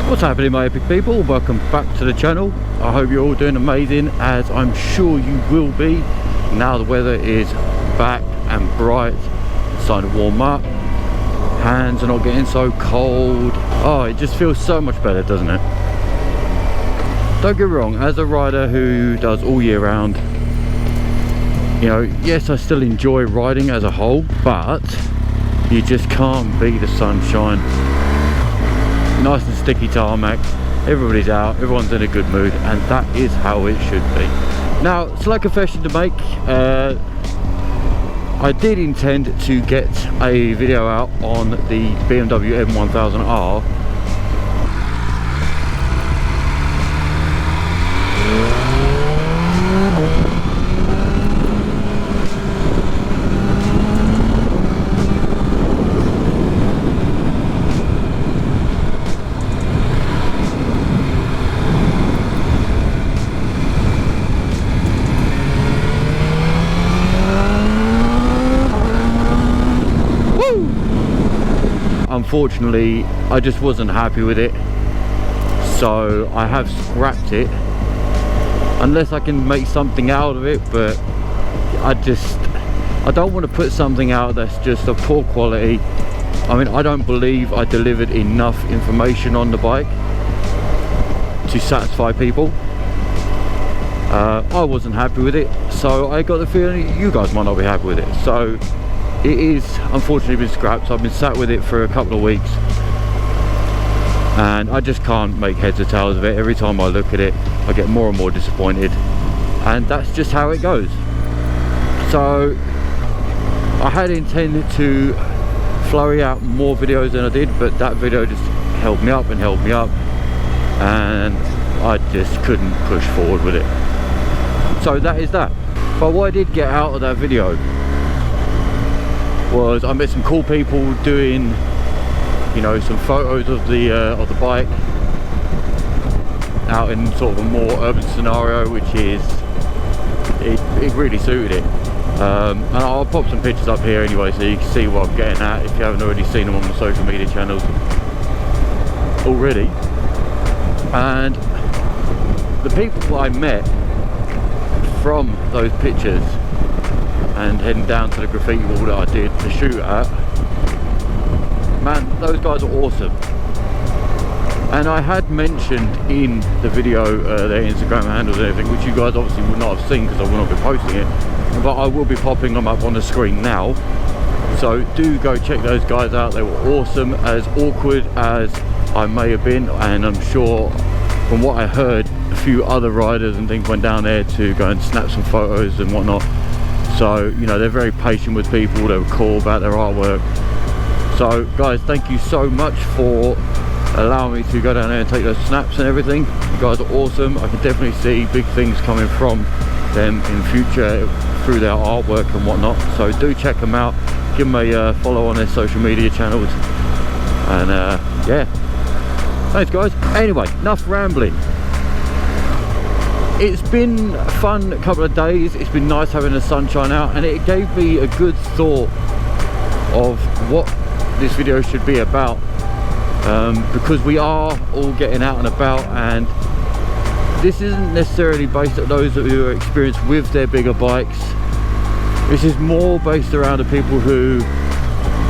What's happening, my epic people? Welcome back to the channel. I hope you're all doing amazing, as I'm sure you will be. Now the weather is back and bright, it's starting to warm up, hands are not getting so cold. Oh, it just feels so much better, doesn't it? Don't get me wrong, as a rider who does all year round, you know, yes, I still enjoy riding as a whole, but you just can't beat the sunshine. Nice and sticky tarmac, everybody's out, everyone's in a good mood, and that is how it should be. Now, slight confession to make, I did intend to get a video out on the BMW M1000R. Unfortunately, I just wasn't happy with it, so I have scrapped it unless I can make something out of it. But I don't want to put something out that's just of poor quality. I mean, I don't believe I delivered enough information on the bike to satisfy people. I wasn't happy with it, so I got the feeling you guys might not be happy with it, so it is unfortunately been scrapped. So I've been sat with it for a couple of weeks and I just can't make heads or tails of it. Every time I look at it, I get more and more disappointed, and that's just how it goes. So I had intended to flurry out more videos than I did, but that video just held me up, and I just couldn't push forward with it. So that is that. But what I did get out of that video was I met some cool people doing, you know, some photos of the bike out in sort of a more urban scenario, which is it really suited it. And I'll pop some pictures up here anyway, so you can see what I'm getting at if you haven't already seen them on the social media channels already. And the people I met from those pictures and heading down to the graffiti wall that I did to shoot at, man, those guys are awesome. And I had mentioned in the video their Instagram handles and everything, which you guys obviously would not have seen because I will not be posting it, but I will be popping them up on the screen now. So do go check those guys out. They were awesome. As awkward as I may have been, and I'm sure from what I heard, a few other riders and things went down there to go and snap some photos and whatnot. So, you know, they're very patient with people. They were cool about their artwork. So guys, thank you so much for allowing me to go down there and take those snaps and everything. You guys are awesome. I can definitely see big things coming from them in future through their artwork and whatnot. So do check them out, give them a follow on their social media channels, and yeah, thanks guys. Anyway, enough rambling. It's been a fun couple of days. It's been nice having the sunshine out, and it gave me a good thought of what this video should be about, because we are all getting out and about, and this isn't necessarily based on those who are experienced with their bigger bikes. This is more based around the people who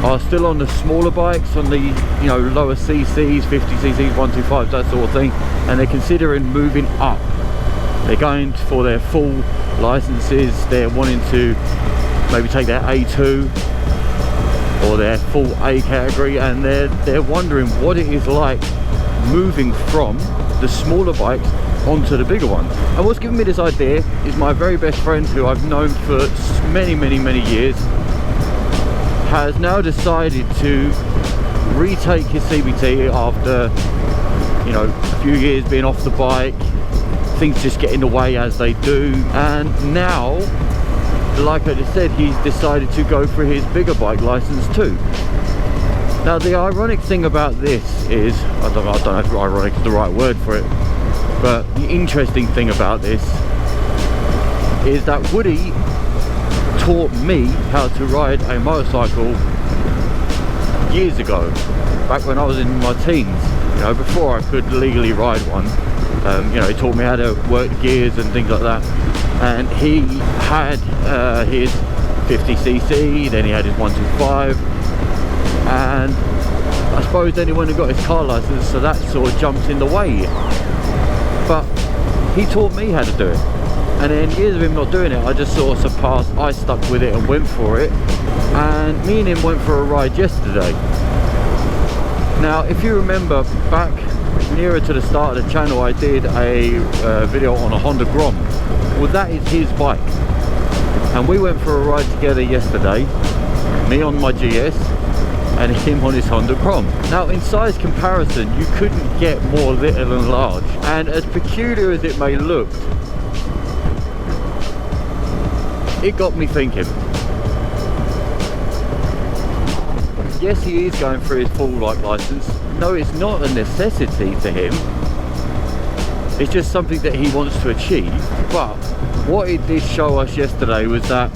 are still on the smaller bikes, on the, you know, lower CCs, 50ccs, 125s, that sort of thing, and they're considering moving up. They're going for their full licenses. They're wanting to maybe take their A2 or their full A category, and they're wondering what it is like moving from the smaller bikes onto the bigger ones. And what's given me this idea is my very best friend, who I've known for many years, has now decided to retake his CBT after, you know, a few years being off the bike. Things just get in the way, as they do, and now, like I just said, he's decided to go for his bigger bike license too. Now the ironic thing about this is, I don't know if ironic is the right word for it, but the interesting thing about this is that Woody taught me how to ride a motorcycle years ago, back when I was in my teens. you know, before I could legally ride one. You know, he taught me how to work gears and things like that. And he had his 50cc, then he had his 125, and I suppose then he went and got his car license, so that sort of jumped in the way. But he taught me how to do it, and then years of him not doing it, I just sort of surpassed. I stuck with it and went for it, and me and him went for a ride yesterday. Now, if you remember back nearer to the start of the channel, I did a video on a Honda Grom. Well, that is his bike, and we went for a ride together yesterday, me on my GS and him on his Honda Grom. Now, in size comparison, you couldn't get more little and large, and as peculiar as it may look, it got me thinking. Yes, he is going through his full bike license. No, it's not a necessity for him. It's just something that he wants to achieve. But what it did show us yesterday was that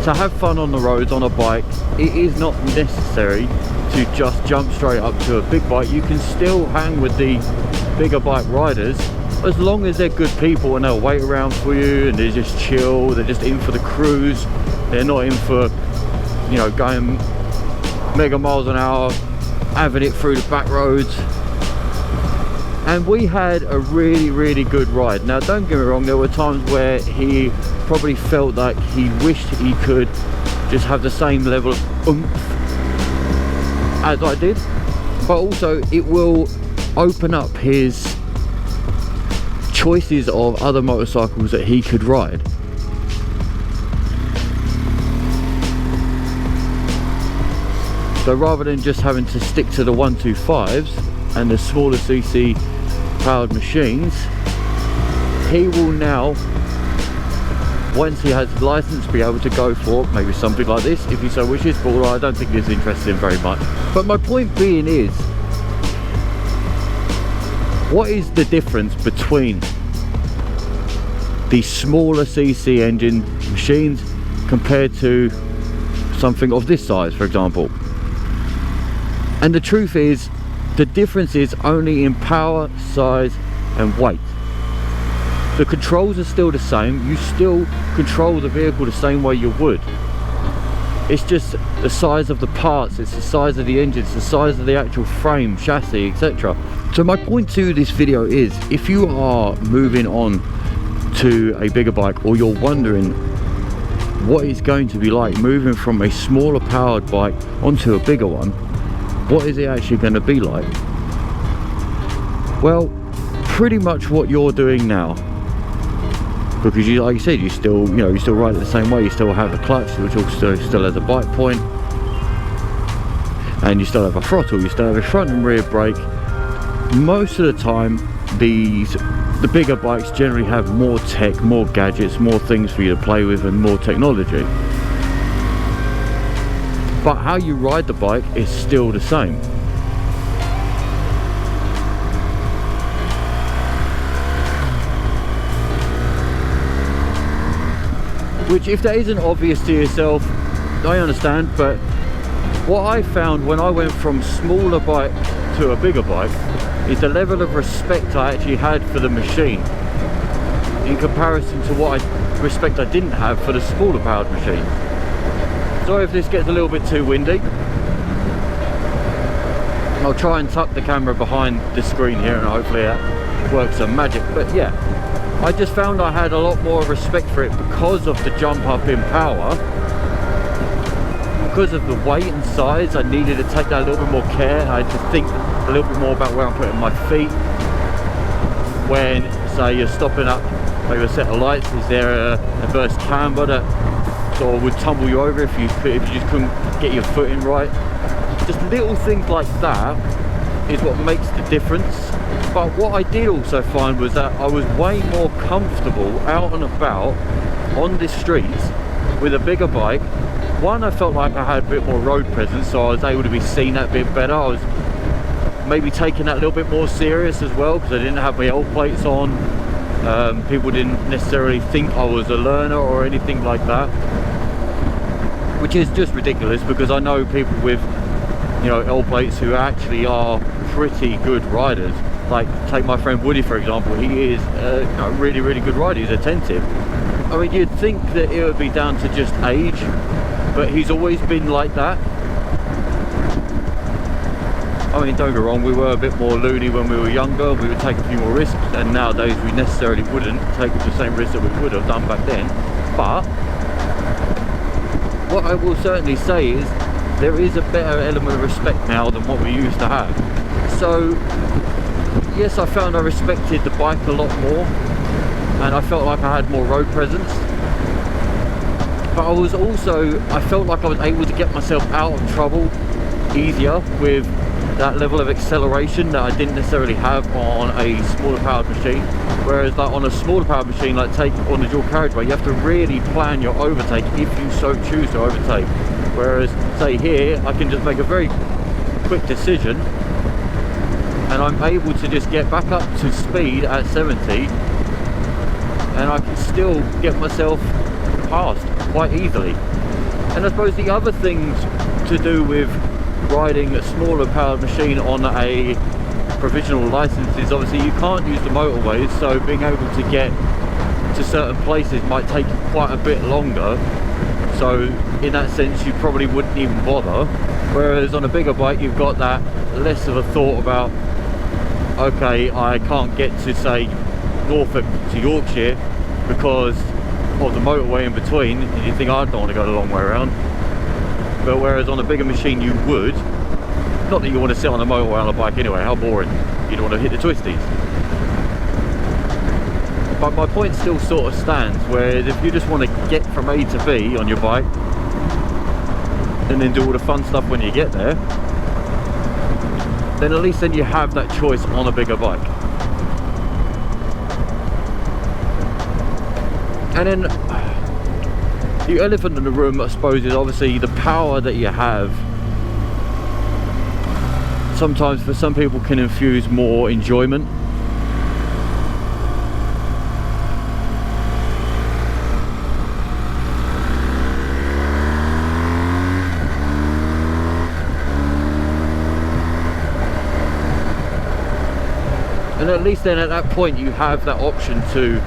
to have fun on the roads on a bike, it is not necessary to just jump straight up to a big bike. You can still hang with the bigger bike riders as long as they're good people and they'll wait around for you and they're just chill. They're just in for the cruise. They're not in for, you know, going mega miles an hour, having it through the back roads. And we had a really good ride. Now, don't get me wrong, there were times where he probably felt like he wished he could just have the same level of oomph as I did, but also it will open up his choices of other motorcycles that he could ride. So rather than just having to stick to the 125s and the smaller cc powered machines, he will now, once he has his license, be able to go for maybe something like this if he so wishes, but I don't think he's interested in very much. But my point being is, what is the difference between the smaller cc engine machines compared to something of this size, for example? And the truth is, the difference is only in power, size and weight. The controls are still the same. You still control the vehicle the same way you would. It's just the size of the parts, it's the size of the engine, it's the size of the actual frame, chassis, etc. So my point to this video is, if you are moving on to a bigger bike, or you're wondering what it's going to be like moving from a smaller powered bike onto a bigger one, what is it actually going to be like? Well, pretty much what you're doing now, because you, like you said, you still, you know, you still ride it the same way. You still have a clutch, which also still has a bike point, and you still have a throttle. You still have a front and rear brake. Most of the time, the bigger bikes generally have more tech, more gadgets, more things for you to play with, and more technology. But how you ride the bike is still the same. Which, if that isn't obvious to yourself, I understand, but what I found when I went from smaller bike to a bigger bike is the level of respect I actually had for the machine in comparison to what respect I didn't have for the smaller powered machine. Sorry if this gets a little bit too windy. I'll try and tuck the camera behind the screen here and hopefully that works some magic. But yeah, I just found I had a lot more respect for it because of the jump up in power. Because of the weight and size, I needed to take that a little bit more care. I had to think a little bit more about where I'm putting my feet. When, say, you're stopping up maybe a set of lights, is there a adverse camber that sort of would tumble you over if you just couldn't get your foot in right? Just little things like that is what makes the difference. But what I did also find was that I was way more comfortable out and about on the streets with a bigger bike. One, I felt like I had a bit more road presence, so I was able to be seen that bit better. I was maybe taking that a little bit more serious as well, because I didn't have my L plates on. People didn't necessarily think I was a learner or anything like that, which is just ridiculous, because I know people with, you know, L plates who actually are pretty good riders. Like, take my friend Woody for example. He is a really, really good rider. He's attentive. I mean, you'd think that it would be down to just age, but he's always been like that. I mean, don't get me wrong, we were a bit more loony when we were younger. We would take a few more risks, and nowadays we necessarily wouldn't take the same risks that we would have done back then. But what I will certainly say is there is a better element of respect now than what we used to have. So yes, I found I respected the bike a lot more, and I felt like I had more road presence. But I felt like I was able to get myself out of trouble easier with that level of acceleration that I didn't necessarily have on a smaller powered machine. Whereas like on a smaller powered machine, like take on the dual carriageway, you have to really plan your overtake if you so choose to overtake. Whereas say here, I can just make a very quick decision and I'm able to just get back up to speed at 70, and I can still get myself past quite easily. And I suppose the other things to do with riding a smaller powered machine on a provisional license is obviously you can't use the motorways, so being able to get to certain places might take quite a bit longer. So in that sense you probably wouldn't even bother. Whereas on a bigger bike you've got that less of a thought about, okay, I can't get to say Norfolk to Yorkshire because of the motorway in between, and you think, I don't want to go the long way around. But whereas on a bigger machine you would. Not that you want to sit on a motorway on a bike anyway, how boring. You don't want to hit the twisties. But my point still sort of stands, whereas if you just want to get from A to B on your bike and then do all the fun stuff when you get there, then at least then you have that choice on a bigger bike. And then the elephant in the room, I suppose, is obviously the power that you have. Sometimes for some people can infuse more enjoyment. And at least then at that point you have that option to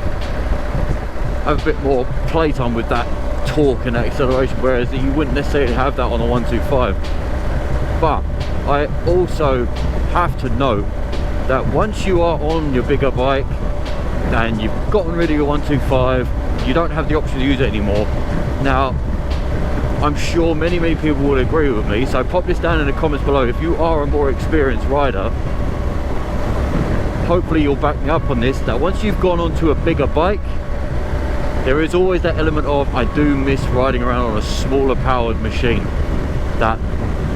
have a bit more playtime with that torque and that acceleration, whereas you wouldn't necessarily have that on a 125. But I also have to note that once you are on your bigger bike and you've gotten rid of your 125, you don't have the option to use it anymore. Now, I'm sure many people will agree with me, so pop this down in the comments below if you are a more experienced rider. Hopefully you'll back me up on this, that once you've gone onto a bigger bike, there is always that element of, I do miss riding around on a smaller powered machine, that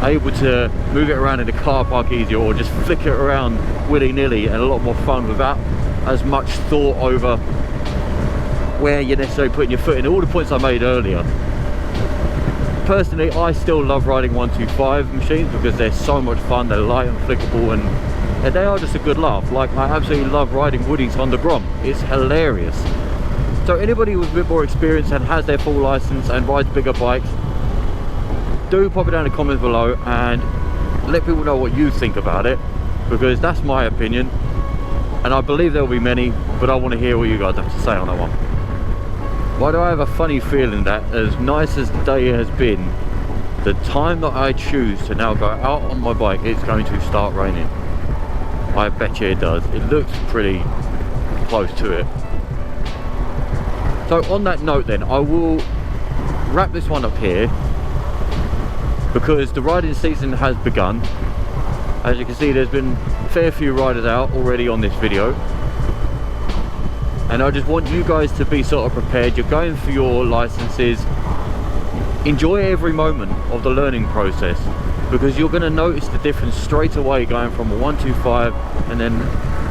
able to move it around in the car park easier, or just flick it around willy-nilly, and a lot more fun without as much thought over where you're necessarily putting your foot in. All the points I made earlier. Personally, I still love riding 125 machines because they're so much fun, they're light and flickable, and they are just a good laugh. Like, I absolutely love riding Woody's Honda Grom. It's hilarious. So anybody with a bit more experience and has their full license and rides bigger bikes, do pop it down in the comments below and let people know what you think about it, because that's my opinion, and I believe there will be many, but I want to hear what you guys have to say on that one. Why do I have a funny feeling that as nice as the day has been, the time that I choose to now go out on my bike, it's going to start raining. I bet you it does. It looks pretty close to it. So on that note then, I will wrap this one up here, because the riding season has begun. As you can see, there's been a fair few riders out already on this video, and I just want you guys to be sort of prepared. You're going for your licenses. Enjoy every moment of the learning process, because you're going to notice the difference straight away going from a 125 and then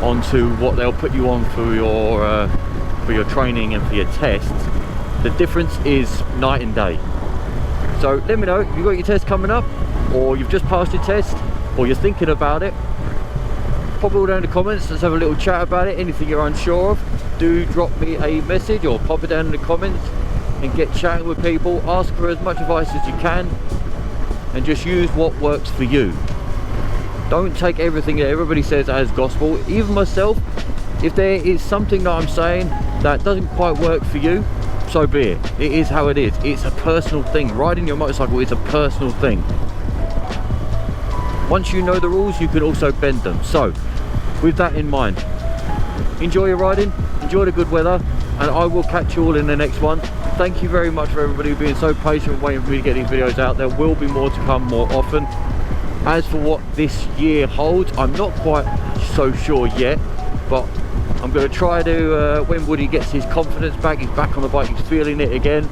onto what they'll put you on for your training and for your tests. The difference is night and day. So let me know if you've got your test coming up, or you've just passed your test, or you're thinking about it. Pop it all down in the comments, let's have a little chat about it. Anything you're unsure of, do drop me a message or pop it down in the comments and get chatting with people. Ask for as much advice as you can and just use what works for you. Don't take everything that everybody says as gospel. Even myself, if there is something that I'm saying that doesn't quite work for you, so be it. It is how it is. It's a personal thing. Riding your motorcycle is a personal thing. Once you know the rules, you can also bend them. So with that in mind, enjoy your riding, enjoy the good weather, and I will catch you all in the next one. Thank you very much for everybody being so patient waiting for me to get these videos out. There will be more to come more often. As for what this year holds, I'm not quite so sure yet, but I'm going to try to, when Woody gets his confidence back, he's back on the bike, he's feeling it again,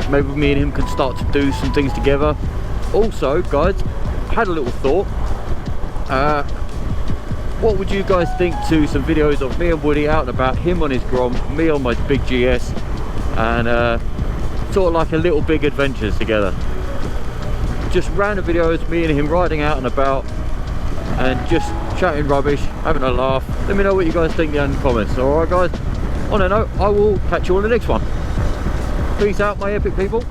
maybe me and him can start to do some things together. Also, guys, I had a little thought. What would you guys think to some videos of me and Woody out and about, him on his Grom, me on my big GS, and sort of like a little big adventures together? Just random videos, me and him riding out and about and just chatting rubbish, having a laugh. Let me know what you guys think down in the comments. Alright guys, on a note, I will catch you on the next one. Peace out my epic people.